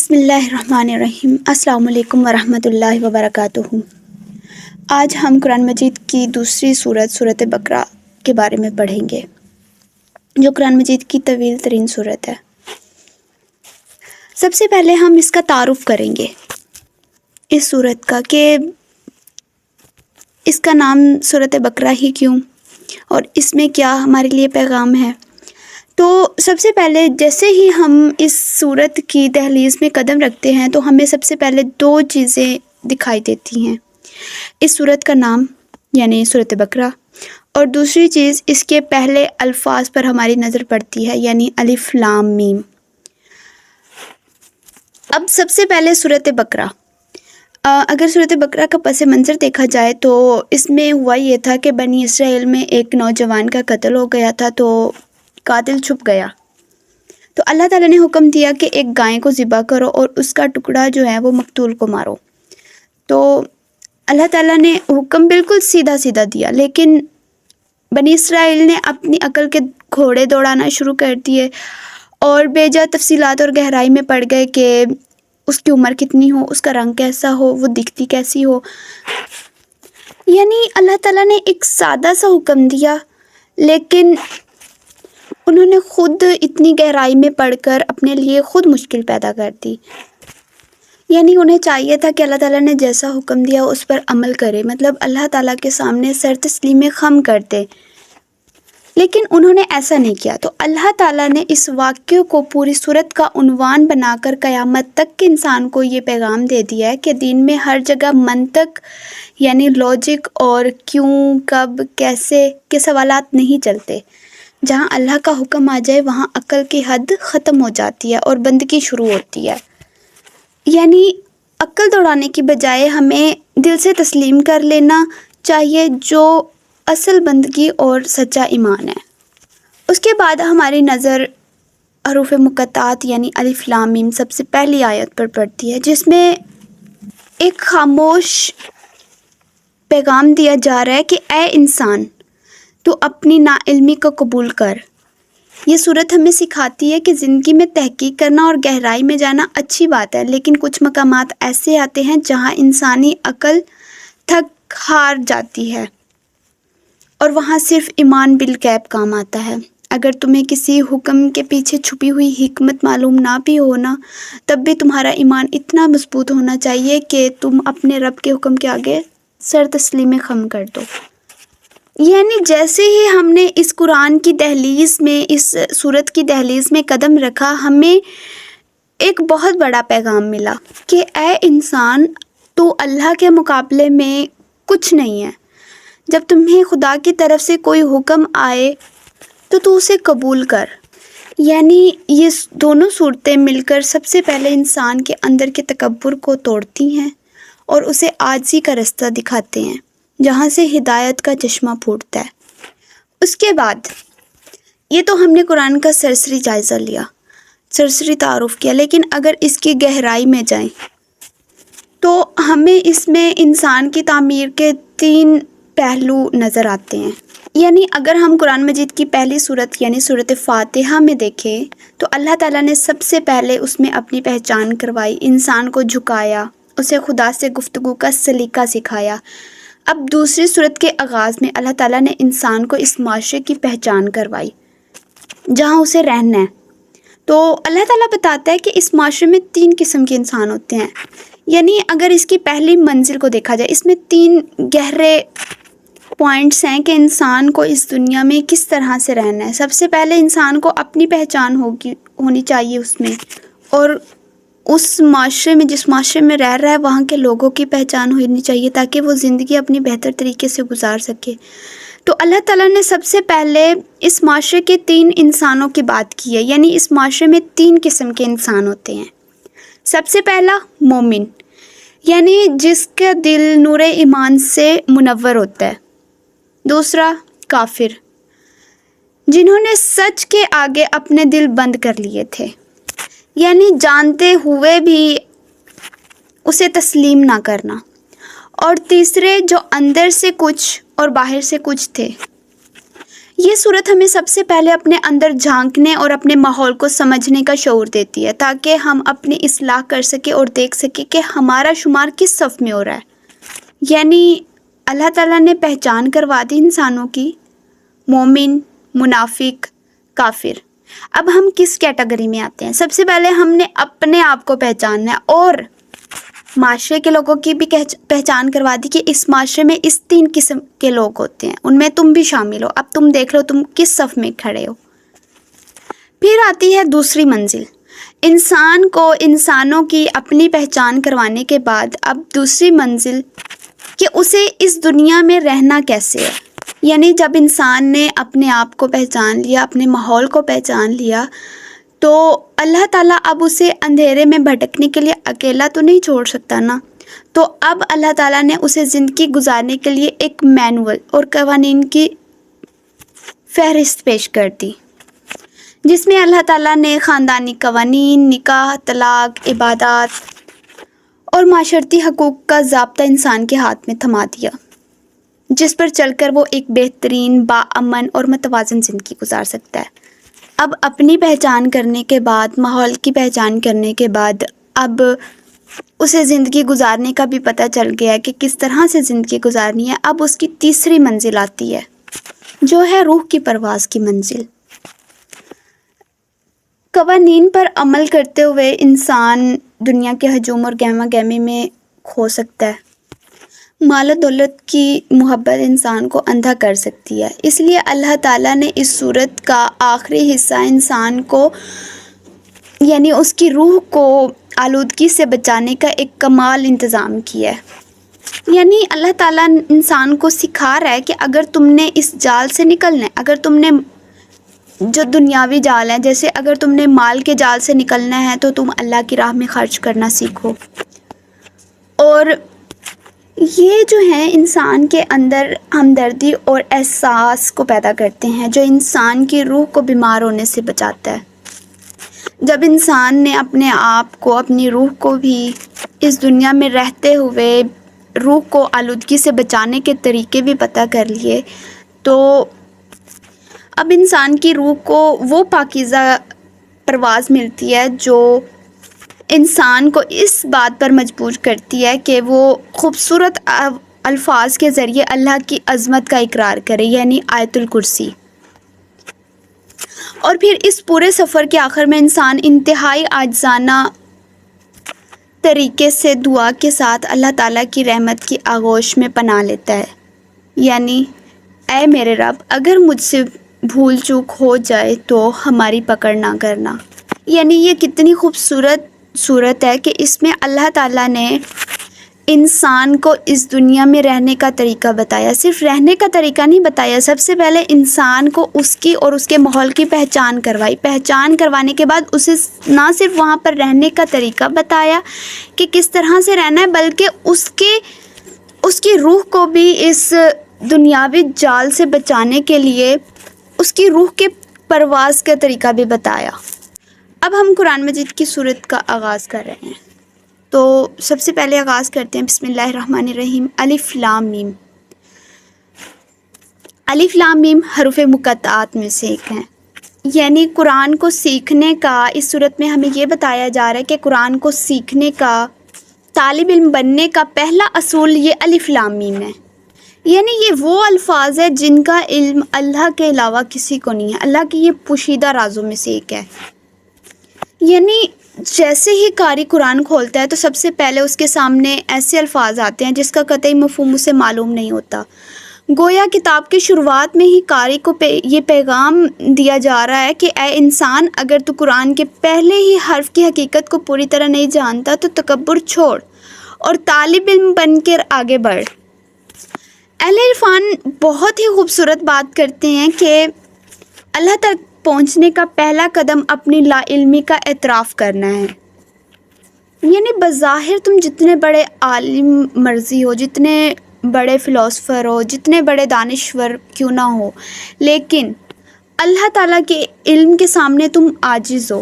بسم اللہ الرحمن الرحیم۔ السلام علیکم ورحمۃ اللہ وبرکاتہ۔ آج ہم قرآن مجید کی دوسری سورت بقرہ کے بارے میں پڑھیں گے، جو قرآن مجید کی طویل ترین سورت ہے۔ سب سے پہلے ہم اس کا تعارف کریں گے، اس سورت کا، کہ اس کا نام سورت بقرہ ہی کیوں، اور اس میں کیا ہمارے لیے پیغام ہے۔ تو سب سے پہلے جیسے ہی ہم اس سورت کی دہلیز میں قدم رکھتے ہیں تو ہمیں سب سے پہلے دو چیزیں دکھائی دیتی ہیں، اس سورت کا نام یعنی سورت بقرہ، اور دوسری چیز اس کے پہلے الفاظ پر ہماری نظر پڑتی ہے، یعنی الف لام میم۔ اب سب سے پہلے سورت بقرہ، اگر سورت بقرہ کا پس منظر دیکھا جائے تو اس میں ہوا یہ تھا کہ بنی اسرائیل میں ایک نوجوان کا قتل ہو گیا تھا، تو قاتل چھپ گیا، تو اللہ تعالیٰ نے حکم دیا کہ ایک گائے کو ذبح کرو اور اس کا ٹکڑا جو ہے وہ مقتول کو مارو۔ تو اللہ تعالیٰ نے حکم بالکل سیدھا سیدھا دیا، لیکن بنی اسرائیل نے اپنی عقل کے گھوڑے دوڑانا شروع کر دیے اور بے جا تفصیلات اور گہرائی میں پڑ گئے کہ اس کی عمر کتنی ہو، اس کا رنگ کیسا ہو، وہ دکھتی کیسی ہو۔ یعنی اللہ تعالیٰ نے ایک سادہ سا حکم دیا، لیکن انہوں نے خود اتنی گہرائی میں پڑھ کر اپنے لیے خود مشکل پیدا کر دی۔ یعنی انہیں چاہیے تھا کہ اللہ تعالیٰ نے جیسا حکم دیا اس پر عمل کرے، مطلب اللہ تعالیٰ کے سامنے سر تسلیم خم کر دے، لیکن انہوں نے ایسا نہیں کیا۔ تو اللہ تعالیٰ نے اس واقعے کو پوری سورت کا عنوان بنا کر قیامت تک کے انسان کو یہ پیغام دے دیا ہے کہ دین میں ہر جگہ منطق یعنی لاجک اور کیوں، کب، کیسے کے سوالات نہیں چلتے۔ جہاں اللہ کا حکم آ جائے وہاں عقل کی حد ختم ہو جاتی ہے اور بندگی شروع ہوتی ہے۔ یعنی عقل دوڑانے کی بجائے ہمیں دل سے تسلیم کر لینا چاہیے، جو اصل بندگی اور سچا ایمان ہے۔ اس کے بعد ہماری نظر حروف مقطعات یعنی الف لام میم سب سے پہلی آیت پر پڑتی ہے، جس میں ایک خاموش پیغام دیا جا رہا ہے کہ اے انسان، تو اپنی ناعلمی کو قبول کر۔ یہ صورت ہمیں سکھاتی ہے کہ زندگی میں تحقیق کرنا اور گہرائی میں جانا اچھی بات ہے، لیکن کچھ مقامات ایسے آتے ہیں جہاں انسانی عقل تھک ہار جاتی ہے اور وہاں صرف ایمان بالغیب کام آتا ہے۔ اگر تمہیں کسی حکم کے پیچھے چھپی ہوئی حکمت معلوم نہ بھی ہونا، تب بھی تمہارا ایمان اتنا مضبوط ہونا چاہیے کہ تم اپنے رب کے حکم کے آگے سر تسلیم خم کر دو۔ یعنی جیسے ہی ہم نے اس قرآن کی دہلیز میں، اس سورت کی دہلیز میں قدم رکھا، ہمیں ایک بہت بڑا پیغام ملا کہ اے انسان، تو اللہ کے مقابلے میں کچھ نہیں ہے۔ جب تمہیں خدا کی طرف سے کوئی حکم آئے تو اسے قبول کر۔ یعنی یہ دونوں صورتیں مل کر سب سے پہلے انسان کے اندر کے تکبر کو توڑتی ہیں اور اسے عاجزی کا رستہ دکھاتے ہیں، جہاں سے ہدایت کا چشمہ پھوٹتا ہے۔ اس کے بعد یہ تو ہم نے قرآن کا سرسری جائزہ لیا، سرسری تعارف کیا، لیکن اگر اس کی گہرائی میں جائیں تو ہمیں اس میں انسان کی تعمیر کے 3 پہلو نظر آتے ہیں۔ یعنی اگر ہم قرآن مجید کی پہلی سورت یعنی سورت فاتحہ میں دیکھیں تو اللہ تعالیٰ نے سب سے پہلے اس میں اپنی پہچان کروائی، انسان کو جھکایا، اسے خدا سے گفتگو کا سلیقہ سکھایا۔ اب دوسری سورت کے آغاز میں اللہ تعالیٰ نے انسان کو اس معاشرے کی پہچان کروائی جہاں اسے رہنا ہے۔ تو اللہ تعالیٰ بتاتا ہے کہ اس معاشرے میں 3 قسم کے انسان ہوتے ہیں۔ یعنی اگر اس کی پہلی منزل کو دیکھا جائے، اس میں 3 گہرے پوائنٹس ہیں کہ انسان کو اس دنیا میں کس طرح سے رہنا ہے۔ سب سے پہلے انسان کو اپنی پہچان ہونی چاہیے اس میں، اور اس معاشرے میں، جس معاشرے میں رہ رہا ہے، وہاں کے لوگوں کی پہچان ہونی چاہیے تاکہ وہ زندگی اپنی بہتر طریقے سے گزار سکے۔ تو اللہ تعالیٰ نے سب سے پہلے اس معاشرے کے 3 انسانوں کی بات کی ہے، یعنی اس معاشرے میں 3 قسم کے انسان ہوتے ہیں۔ سب سے پہلا مومن، یعنی جس کا دل نور ایمان سے منور ہوتا ہے۔ دوسرا کافر، جنہوں نے سچ کے آگے اپنے دل بند کر لیے تھے، یعنی جانتے ہوئے بھی اسے تسلیم نہ کرنا۔ اور تیسرے جو اندر سے کچھ اور باہر سے کچھ تھے، یہ صورت ہمیں سب سے پہلے اپنے اندر جھانکنے اور اپنے ماحول کو سمجھنے کا شعور دیتی ہے، تاکہ ہم اپنی اصلاح کر سکیں اور دیکھ سکیں کہ ہمارا شمار کس صف میں ہو رہا ہے۔ یعنی اللہ تعالیٰ نے پہچان کروا دی انسانوں کی، مومن، منافق، کافر۔ اب ہم کس کیٹیگری میں آتے ہیں؟ سب سے پہلے ہم نے اپنے آپ کو پہچاننا ہے اور معاشرے کے لوگوں کی بھی پہچان کروا دی کہ اس معاشرے میں اس 3 قسم کے لوگ ہوتے ہیں، ان میں تم بھی شامل ہو۔ اب تم دیکھ لو تم کس صف میں کھڑے ہو۔ پھر آتی ہے دوسری منزل۔ انسان کو انسانوں کی اپنی پہچان کروانے کے بعد اب دوسری منزل کہ اسے اس دنیا میں رہنا کیسے ہے۔ یعنی جب انسان نے اپنے آپ کو پہچان لیا، اپنے ماحول کو پہچان لیا، تو اللہ تعالیٰ اب اسے اندھیرے میں بھٹکنے کے لیے اکیلا تو نہیں چھوڑ سکتا نا۔ تو اب اللہ تعالیٰ نے اسے زندگی گزارنے کے لیے ایک مینول اور قوانین کی فہرست پیش کر دی، جس میں اللہ تعالیٰ نے خاندانی قوانین، نکاح، طلاق، عبادات اور معاشرتی حقوق کا ضابطہ انسان کے ہاتھ میں تھما دیا، جس پر چل کر وہ ایک بہترین، باامن اور متوازن زندگی گزار سکتا ہے۔ اب اپنی پہچان کرنے کے بعد، ماحول کی پہچان کرنے کے بعد، اب اسے زندگی گزارنے کا بھی پتہ چل گیا کہ کس طرح سے زندگی گزارنی ہے۔ اب اس کی تیسری منزل آتی ہے، جو ہے روح کی پرواز کی منزل۔ قوانین پر عمل کرتے ہوئے انسان دنیا کے ہجوم اور گہما گہمی میں کھو سکتا ہے۔ مال و دولت کی محبت انسان کو اندھا کر سکتی ہے، اس لیے اللہ تعالیٰ نے اس صورت کا آخری حصہ انسان کو یعنی اس کی روح کو آلودگی سے بچانے کا ایک کمال انتظام کیا ہے۔ یعنی اللہ تعالیٰ انسان کو سکھا رہا ہے کہ اگر تم نے اس جال سے نکلنا ہے، اگر تم نے جو دنیاوی جال ہے، جیسے اگر تم نے مال کے جال سے نکلنا ہے تو تم اللہ کی راہ میں خرچ کرنا سیکھو۔ اور یہ جو ہیں انسان کے اندر ہمدردی اور احساس کو پیدا کرتے ہیں، جو انسان کی روح کو بیمار ہونے سے بچاتا ہے۔ جب انسان نے اپنے آپ کو، اپنی روح کو بھی اس دنیا میں رہتے ہوئے روح کو آلودگی سے بچانے کے طریقے بھی پتہ کر لیے، تو اب انسان کی روح کو وہ پاکیزہ پرواز ملتی ہے جو انسان کو اس بات پر مجبور کرتی ہے کہ وہ خوبصورت الفاظ کے ذریعے اللہ کی عظمت کا اقرار کرے، یعنی آیت الکرسی۔ اور پھر اس پورے سفر کے آخر میں انسان انتہائی عاجزانہ طریقے سے دعا کے ساتھ اللہ تعالیٰ کی رحمت کی آغوش میں پناہ لیتا ہے، یعنی اے میرے رب، اگر مجھ سے بھول چوک ہو جائے تو ہماری پکڑ نہ کرنا۔ یعنی یہ کتنی خوبصورت صورت ہے کہ اس میں اللہ تعالیٰ نے انسان کو اس دنیا میں رہنے کا طریقہ بتایا۔ صرف رہنے کا طریقہ نہیں بتایا، سب سے پہلے انسان کو اس کی اور اس کے ماحول کی پہچان کروائی۔ پہچان کروانے کے بعد اسے نہ صرف وہاں پر رہنے کا طریقہ بتایا کہ کس طرح سے رہنا ہے، بلکہ اس کی روح کو بھی اس دنیاوی جال سے بچانے کے لیے اس کی روح کے پرواز کا طریقہ بھی بتایا۔ اب ہم قرآن مجید کی سورت کا آغاز کر رہے ہیں، تو سب سے پہلے آغاز کرتے ہیں بسم اللہ الرحمن الرحیم۔ الف لام میم۔ الف لام میم حروف مقطعات میں سے ایک ہیں، یعنی قرآن کو سیکھنے کا، اس صورت میں ہمیں یہ بتایا جا رہا ہے کہ قرآن کو سیکھنے کا، طالب علم بننے کا پہلا اصول یہ الف لام میم ہے۔ یعنی یہ وہ الفاظ ہے جن کا علم اللہ کے علاوہ کسی کو نہیں ہے، اللہ کی یہ پوشیدہ رازوں میں سے ایک ہے۔ یعنی جیسے ہی قاری قرآن کھولتا ہے تو سب سے پہلے اس کے سامنے ایسے الفاظ آتے ہیں جس کا قطعی مفہوم اسے معلوم نہیں ہوتا۔ گویا کتاب کی شروعات میں ہی قاری کو یہ پیغام دیا جا رہا ہے کہ اے انسان، اگر تو قرآن کے پہلے ہی حرف کی حقیقت کو پوری طرح نہیں جانتا تو تکبر چھوڑ اور طالب علم بن کر آگے بڑھ۔ اہل عرفان بہت ہی خوبصورت بات کرتے ہیں کہ اللہ تک پہنچنے کا پہلا قدم اپنی لا علمی کا اعتراف کرنا ہے۔ یعنی بظاہر تم جتنے بڑے عالم مرضی ہو، جتنے بڑے فلاسفر ہو، جتنے بڑے دانشور کیوں نہ ہو، لیکن اللہ تعالیٰ کے علم کے سامنے تم عاجز ہو۔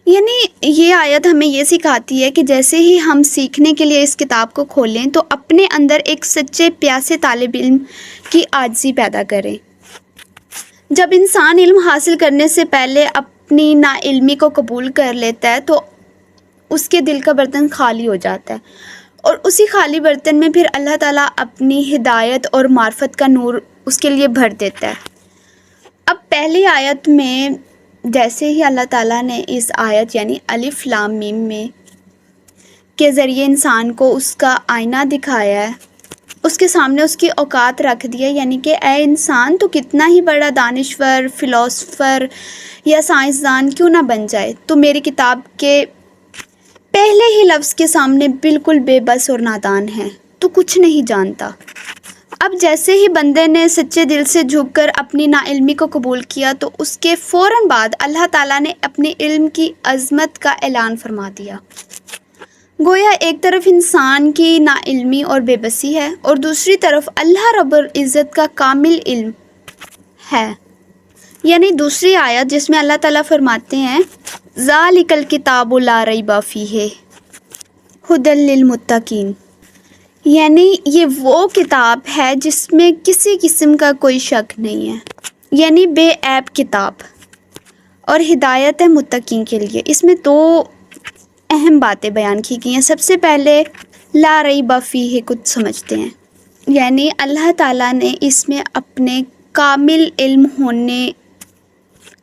یعنی یہ آیت ہمیں یہ سکھاتی ہے کہ جیسے ہی ہم سیکھنے کے لیے اس کتاب کو کھولیں تو اپنے اندر ایک سچے پیاسے طالب علم کی عاجزی پیدا کریں۔ جب انسان علم حاصل کرنے سے پہلے اپنی ناعلمی کو قبول کر لیتا ہے تو اس کے دل کا برتن خالی ہو جاتا ہے، اور اسی خالی برتن میں پھر اللہ تعالیٰ اپنی ہدایت اور معرفت کا نور اس کے لیے بھر دیتا ہے۔ اب پہلی آیت میں جیسے ہی اللہ تعالیٰ نے اس آیت یعنی الف لام میم میں کے ذریعے انسان کو اس کا آئینہ دکھایا ہے، اس کے سامنے اس کی اوقات رکھ دی ہے، یعنی کہ اے انسان تو کتنا ہی بڑا دانشور، فلاسفر یا سائنسدان کیوں نہ بن جائے، تو میری کتاب کے پہلے ہی لفظ کے سامنے بالکل بے بس اور نادان ہے، تو کچھ نہیں جانتا۔ اب جیسے ہی بندے نے سچے دل سے جھک کر اپنی ناعلمی کو قبول کیا تو اس کے فوراً بعد اللہ تعالیٰ نے اپنے علم کی عظمت کا اعلان فرما دیا۔ گویا ایک طرف انسان کی ناعلمی اور بے بسی ہے اور دوسری طرف اللہ رب العزت کا کامل علم ہے۔ یعنی دوسری آیت جس میں اللہ تعالیٰ فرماتے ہیں ذالک الکتاب لا ریب فیہ ھدی للمتقین، یعنی یہ وہ کتاب ہے جس میں کسی قسم کا کوئی شک نہیں ہے، یعنی بے عیب کتاب، اور ہدایت ہے متقین کے لیے۔ اس میں دو اہم باتیں بیان کی گئی ہیں۔ سب سے پہلے لا ریب فیہ کچھ سمجھتے ہیں، یعنی اللہ تعالیٰ نے اس میں اپنے کامل علم ہونے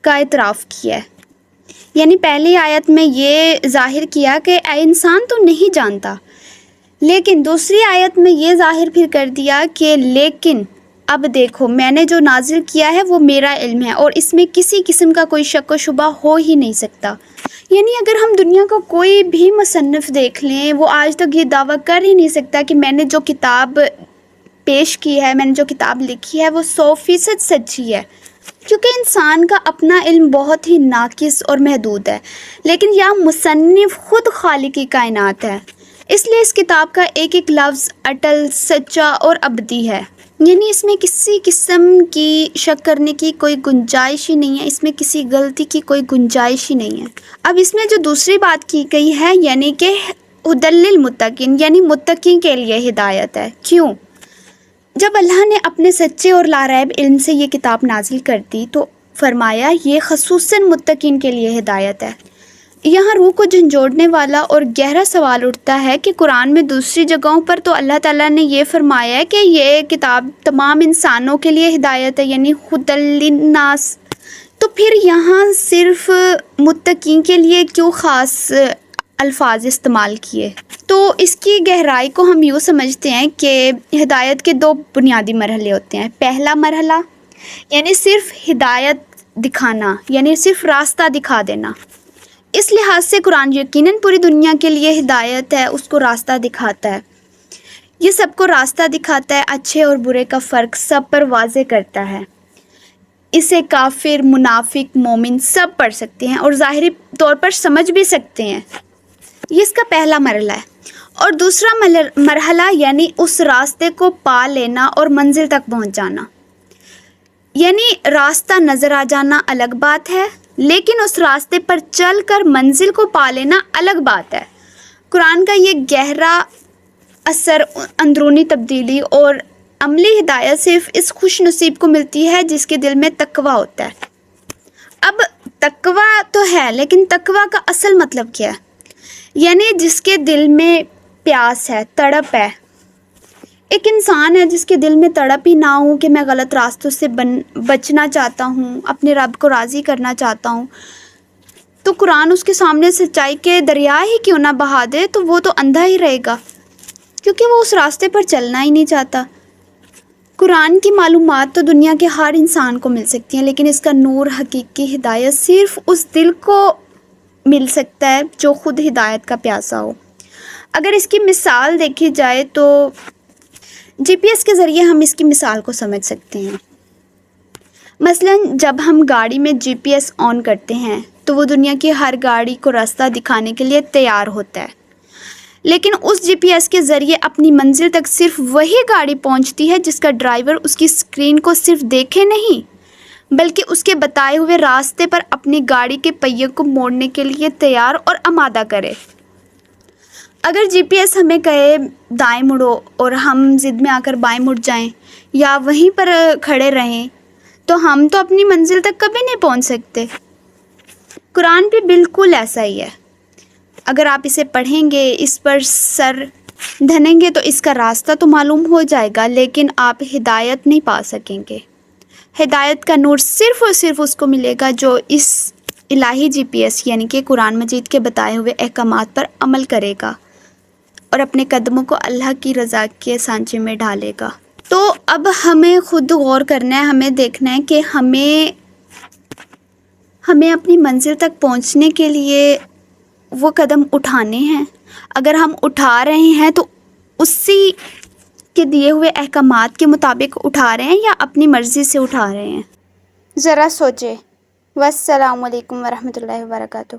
کا اعتراف کیا ہے، یعنی پہلی آیت میں یہ ظاہر کیا کہ اے انسان تو نہیں جانتا، لیکن دوسری آیت میں یہ ظاہر پھر کر دیا کہ لیکن اب دیکھو میں نے جو نازل کیا ہے وہ میرا علم ہے اور اس میں کسی قسم کا کوئی شک و شبہ ہو ہی نہیں سکتا۔ یعنی اگر ہم دنیا کا کوئی بھی مصنف دیکھ لیں وہ آج تک یہ دعویٰ کر ہی نہیں سکتا کہ میں نے جو کتاب پیش کی ہے، میں نے جو کتاب لکھی ہے وہ 100% سچی ہے، کیونکہ انسان کا اپنا علم بہت ہی ناقص اور محدود ہے، لیکن یہ مصنف خود خالق کائنات ہے، اس لیے اس کتاب کا ایک ایک لفظ اٹل، سچا اور ابدی ہے، یعنی اس میں کسی قسم کی شک کرنے کی کوئی گنجائش ہی نہیں ہے، اس میں کسی غلطی کی کوئی گنجائش ہی نہیں ہے۔ اب اس میں جو دوسری بات کی گئی ہے یعنی کہ ھدی للمتقین، یعنی متقین کے لیے ہدایت ہے۔ کیوں؟ جب اللہ نے اپنے سچے اور لاریب علم سے یہ کتاب نازل کر دی تو فرمایا یہ خصوصاً متقین کے لیے ہدایت ہے۔ یہاں روح کو جھنجھوڑنے والا اور گہرا سوال اٹھتا ہے کہ قرآن میں دوسری جگہوں پر تو اللہ تعالیٰ نے یہ فرمایا ہے کہ یہ کتاب تمام انسانوں کے لیے ہدایت ہے، یعنی ھدی للناس، تو پھر یہاں صرف متقین کے لیے کیوں خاص الفاظ استعمال کیے؟ تو اس کی گہرائی کو ہم یوں سمجھتے ہیں کہ ہدایت کے دو بنیادی مرحلے ہوتے ہیں۔ پہلا مرحلہ یعنی صرف ہدایت دکھانا، یعنی صرف راستہ دکھا دینا۔ اس لحاظ سے قرآن یقیناً پوری دنیا کے لیے ہدایت ہے، اس کو راستہ دکھاتا ہے، یہ سب کو راستہ دکھاتا ہے، اچھے اور برے کا فرق سب پر واضح کرتا ہے۔ اسے کافر، منافق، مومن سب پڑھ سکتے ہیں اور ظاہری طور پر سمجھ بھی سکتے ہیں، یہ اس کا پہلا مرحلہ ہے۔ اور دوسرا مرحلہ یعنی اس راستے کو پا لینا اور منزل تک پہنچ جانا، یعنی راستہ نظر آ جانا الگ بات ہے، لیکن اس راستے پر چل کر منزل کو پا لینا الگ بات ہے۔ قرآن کا یہ گہرا اثر، اندرونی تبدیلی اور عملی ہدایت صرف اس خوش نصیب کو ملتی ہے جس کے دل میں تقوی ہوتا ہے۔ اب تقوی تو ہے، لیکن تقوی کا اصل مطلب کیا ہے؟ یعنی جس کے دل میں پیاس ہے، تڑپ ہے۔ ایک انسان ہے جس کے دل میں تڑپ ہی نہ ہو کہ میں غلط راستوں سے بچنا چاہتا ہوں، اپنے رب کو راضی کرنا چاہتا ہوں، تو قرآن اس کے سامنے سچائی کے دریا ہی کیوں نہ بہا دے تو وہ تو اندھا ہی رہے گا، کیونکہ وہ اس راستے پر چلنا ہی نہیں چاہتا۔ قرآن کی معلومات تو دنیا کے ہر انسان کو مل سکتی ہیں، لیکن اس کا نور، حقیقی ہدایت صرف اس دل کو مل سکتا ہے جو خود ہدایت کا پیاسا ہو۔ اگر اس کی مثال دیکھی جائے تو جی پی ایس کے ذریعے ہم اس کی مثال کو سمجھ سکتے ہیں۔ مثلا جب ہم گاڑی میں جی پی ایس آن کرتے ہیں تو وہ دنیا کی ہر گاڑی کو راستہ دکھانے کے لیے تیار ہوتا ہے، لیکن اس جی پی ایس کے ذریعے اپنی منزل تک صرف وہی گاڑی پہنچتی ہے جس کا ڈرائیور اس کی اسکرین کو صرف دیکھے نہیں بلکہ اس کے بتائے ہوئے راستے پر اپنی گاڑی کے پہیے کو موڑنے کے لیے تیار اور آمادہ کرے۔ اگر جی پی ایس ہمیں کہے دائیں مڑو اور ہم ضد میں آ کر بائیں مڑ جائیں یا وہیں پر کھڑے رہیں تو ہم تو اپنی منزل تک کبھی نہیں پہنچ سکتے۔ قرآن بھی بالکل ایسا ہی ہے، اگر آپ اسے پڑھیں گے، اس پر سر دھنیں گے تو اس کا راستہ تو معلوم ہو جائے گا، لیکن آپ ہدایت نہیں پا سکیں گے۔ ہدایت کا نور صرف اور صرف اس کو ملے گا جو اس الہی جی پی ایس یعنی کہ قرآن مجید کے بتائے ہوئے احکامات پر عمل کرے گا اور اپنے قدموں کو اللہ کی رضا کے سانچے میں ڈالے گا۔ تو اب ہمیں خود غور کرنا ہے، ہمیں دیکھنا ہے کہ ہمیں اپنی منزل تک پہنچنے کے لیے وہ قدم اٹھانے ہیں۔ اگر ہم اٹھا رہے ہیں تو اسی کے دیے ہوئے احکامات کے مطابق اٹھا رہے ہیں یا اپنی مرضی سے اٹھا رہے ہیں؟ ذرا سوچیں۔ والسلام علیکم ورحمۃ اللہ وبرکاتہ۔